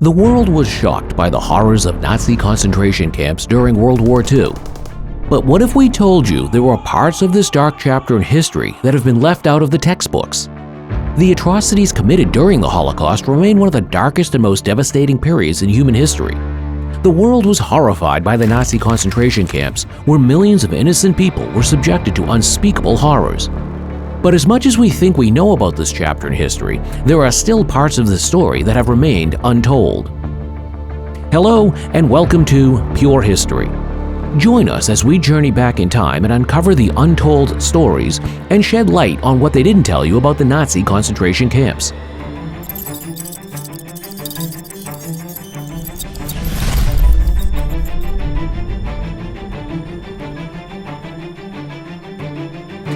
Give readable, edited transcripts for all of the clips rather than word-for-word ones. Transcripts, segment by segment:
The world was shocked by the horrors of Nazi concentration camps during World War II. But what if we told you there were parts of this dark chapter in history that have been left out of the textbooks? The atrocities committed during the Holocaust remain one of the darkest and most devastating periods in human history. The world was horrified by the Nazi concentration camps, where millions of innocent people were subjected to unspeakable horrors. But as much as we think we know about this chapter in history, there are still parts of the story that have remained untold. Hello, and welcome to Pure History. Join us as we journey back in time and uncover the untold stories and shed light on what they didn't tell you about the Nazi concentration camps.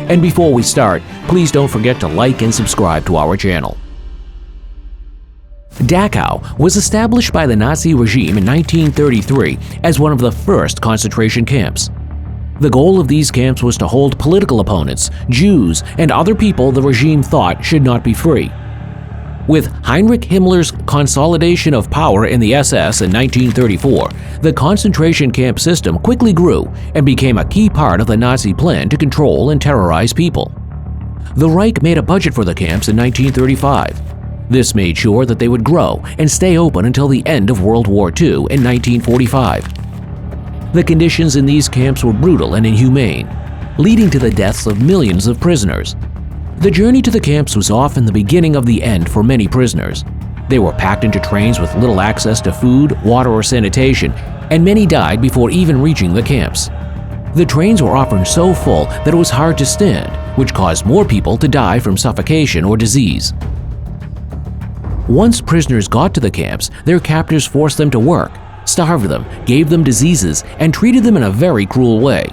And before we start, please don't forget to like and subscribe to our channel. Dachau was established by the Nazi regime in 1933 as one of the first concentration camps. The goal of these camps was to hold political opponents, Jews, and other people the regime thought should not be free. With Heinrich Himmler's consolidation of power in the SS in 1934, the concentration camp system quickly grew and became a key part of the Nazi plan to control and terrorize people. The Reich made a budget for the camps in 1935. This made sure that they would grow and stay open until the end of World War II in 1945. The conditions in these camps were brutal and inhumane, leading to the deaths of millions of prisoners. The journey to the camps was often the beginning of the end for many prisoners. They were packed into trains with little access to food, water, or sanitation, and many died before even reaching the camps. The trains were often so full that it was hard to stand, which caused more people to die from suffocation or disease. Once prisoners got to the camps, their captors forced them to work, starved them, gave them diseases, and treated them in a very cruel way.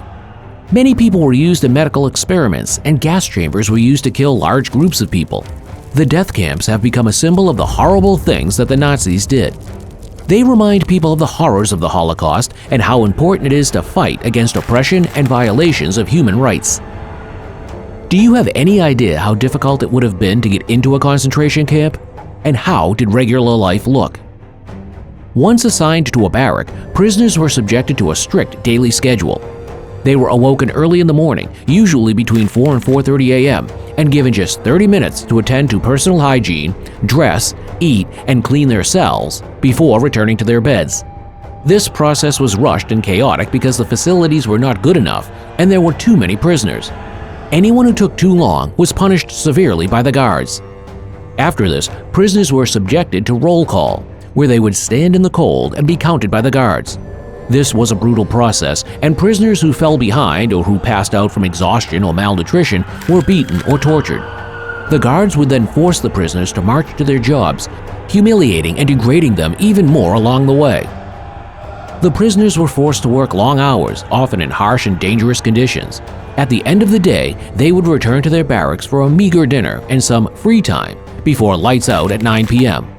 Many people were used in medical experiments, and gas chambers were used to kill large groups of people. The death camps have become a symbol of the horrible things that the Nazis did. They remind people of the horrors of the Holocaust and how important it is to fight against oppression and violations of human rights. Do you have any idea how difficult it would have been to get into a concentration camp? And how did regular life look? Once assigned to a barrack, prisoners were subjected to a strict daily schedule. They were awoken early in the morning, usually between 4 and 4:30 a.m., and given just 30 minutes to attend to personal hygiene, dress, eat, and clean their cells before returning to their beds. This process was rushed and chaotic because the facilities were not good enough and there were too many prisoners. Anyone who took too long was punished severely by the guards. After this, prisoners were subjected to roll call, where they would stand in the cold and be counted by the guards. This was a brutal process, and prisoners who fell behind or who passed out from exhaustion or malnutrition were beaten or tortured. The guards would then force the prisoners to march to their jobs, humiliating and degrading them even more along the way. The prisoners were forced to work long hours, often in harsh and dangerous conditions. At the end of the day, they would return to their barracks for a meager dinner and some free time before lights out at 9 p.m.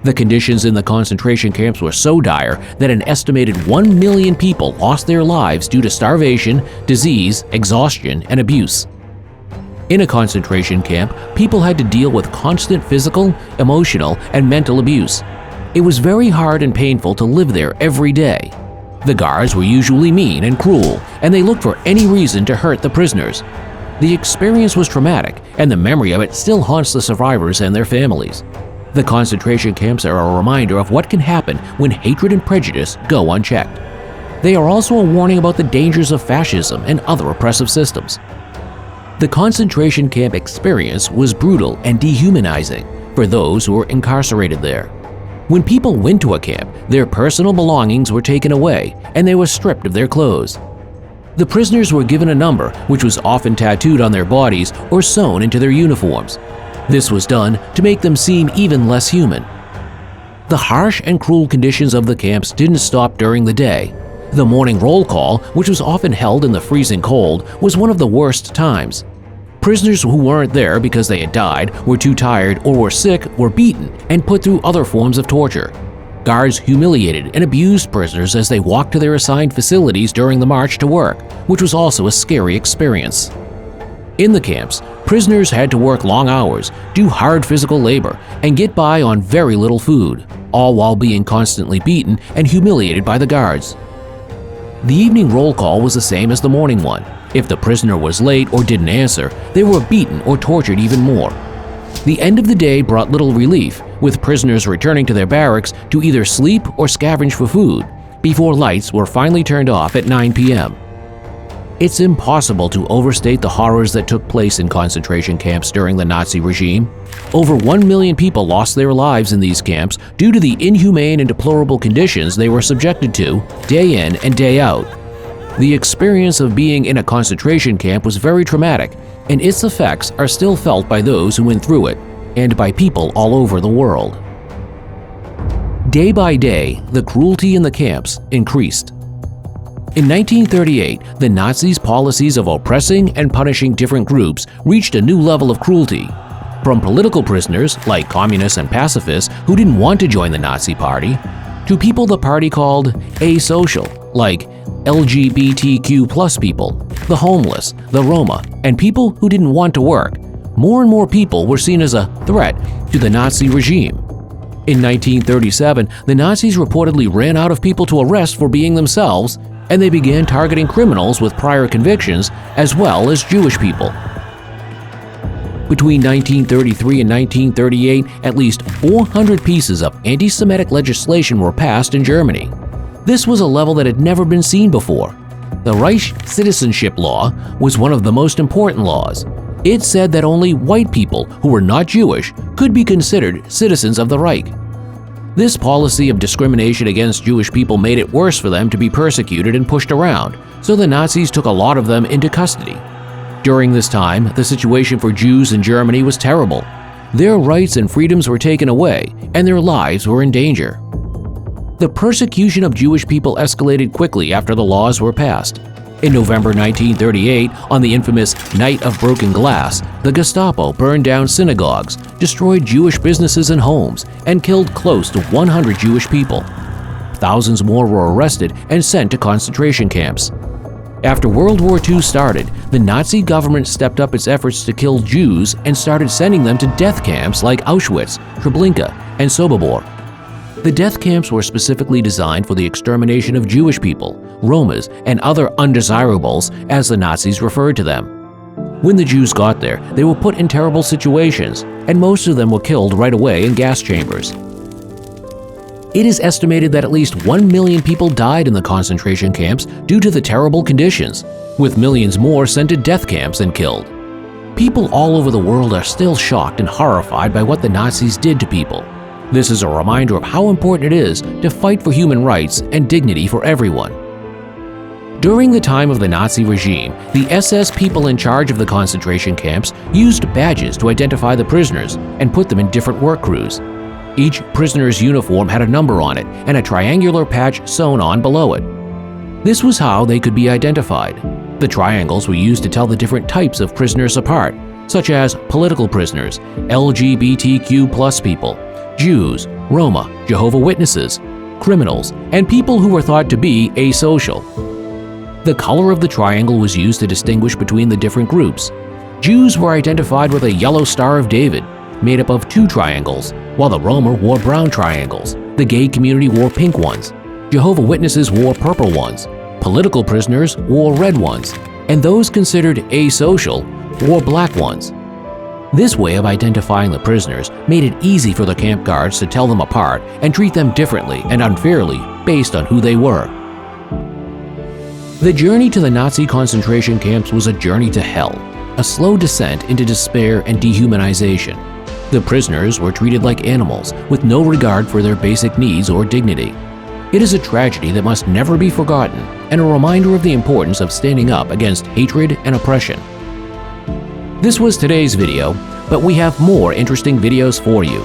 The conditions in the concentration camps were so dire that an estimated 1 million people lost their lives due to starvation, disease, exhaustion, and abuse. In a concentration camp, people had to deal with constant physical, emotional, and mental abuse. It was very hard and painful to live there every day. The guards were usually mean and cruel, and they looked for any reason to hurt the prisoners. The experience was traumatic, and the memory of it still haunts the survivors and their families. The concentration camps are a reminder of what can happen when hatred and prejudice go unchecked. They are also a warning about the dangers of fascism and other oppressive systems. The concentration camp experience was brutal and dehumanizing for those who were incarcerated there. When people went to a camp, their personal belongings were taken away and they were stripped of their clothes. The prisoners were given a number, which was often tattooed on their bodies or sewn into their uniforms. This was done to make them seem even less human. The harsh and cruel conditions of the camps didn't stop during the day. The morning roll call, which was often held in the freezing cold, was one of the worst times. Prisoners who weren't there because they had died, were too tired, or were sick were beaten and put through other forms of torture. Guards humiliated and abused prisoners as they walked to their assigned facilities during the march to work, which was also a scary experience. In the camps, Prisoners had to work long hours, do hard physical labor, and get by on very little food, all while being constantly beaten and humiliated by the guards. The evening roll call was the same as the morning one. If the prisoner was late or didn't answer, they were beaten or tortured even more. The end of the day brought little relief, with prisoners returning to their barracks to either sleep or scavenge for food, before lights were finally turned off at 9 p.m. It's impossible to overstate the horrors that took place in concentration camps during the Nazi regime. Over 1 million people lost their lives in these camps due to the inhumane and deplorable conditions they were subjected to, day in and day out. The experience of being in a concentration camp was very traumatic, and its effects are still felt by those who went through it, and by people all over the world. Day by day, the cruelty in the camps increased. In 1938, the Nazis' policies of oppressing and punishing different groups reached a new level of cruelty. From political prisoners, like communists and pacifists who didn't want to join the Nazi Party, to people the party called asocial, like LGBTQ+ people, the homeless, the Roma, and people who didn't want to work, more and more people were seen as a threat to the Nazi regime. In 1937, the Nazis reportedly ran out of people to arrest for being themselves, and they began targeting criminals with prior convictions as well as Jewish people. Between 1933 and 1938, at least 400 pieces of anti-Semitic legislation were passed in Germany. This was a level that had never been seen before. The Reich Citizenship Law was one of the most important laws. It said that only white people who were not Jewish could be considered citizens of the Reich. This policy of discrimination against Jewish people made it worse for them to be persecuted and pushed around, so the Nazis took a lot of them into custody. During this time, the situation for Jews in Germany was terrible. Their rights and freedoms were taken away, and their lives were in danger. The persecution of Jewish people escalated quickly after the laws were passed. In November 1938, on the infamous Night of Broken Glass, the Gestapo burned down synagogues, destroyed Jewish businesses and homes, and killed close to 100 Jewish people. Thousands more were arrested and sent to concentration camps. After World War II started, the Nazi government stepped up its efforts to kill Jews and started sending them to death camps like Auschwitz, Treblinka, and Sobibor. The death camps were specifically designed for the extermination of Jewish people, Romas, and other undesirables, as the Nazis referred to them. When the Jews got there, they were put in terrible situations, and most of them were killed right away in gas chambers. It is estimated that at least 1 million people died in the concentration camps due to the terrible conditions, with millions more sent to death camps and killed. People all over the world are still shocked and horrified by what the Nazis did to people. This is a reminder of how important it is to fight for human rights and dignity for everyone. During the time of the Nazi regime, the SS people in charge of the concentration camps used badges to identify the prisoners and put them in different work crews. Each prisoner's uniform had a number on it and a triangular patch sewn on below it. This was how they could be identified. The triangles were used to tell the different types of prisoners apart, such as political prisoners, LGBTQ+ people, Jews, Roma, Jehovah's Witnesses, criminals, and people who were thought to be asocial. The color of the triangle was used to distinguish between the different groups. Jews were identified with a yellow Star of David, made up of 2 triangles, while the Roma wore brown triangles. The gay community wore pink ones. Jehovah's Witnesses wore purple ones. Political prisoners wore red ones, and those considered asocial wore black ones. This way of identifying the prisoners made it easy for the camp guards to tell them apart and treat them differently and unfairly based on who they were. The journey to the Nazi concentration camps was a journey to hell, a slow descent into despair and dehumanization. The prisoners were treated like animals with no regard for their basic needs or dignity. It is a tragedy that must never be forgotten and a reminder of the importance of standing up against hatred and oppression. This was today's video, but we have more interesting videos for you.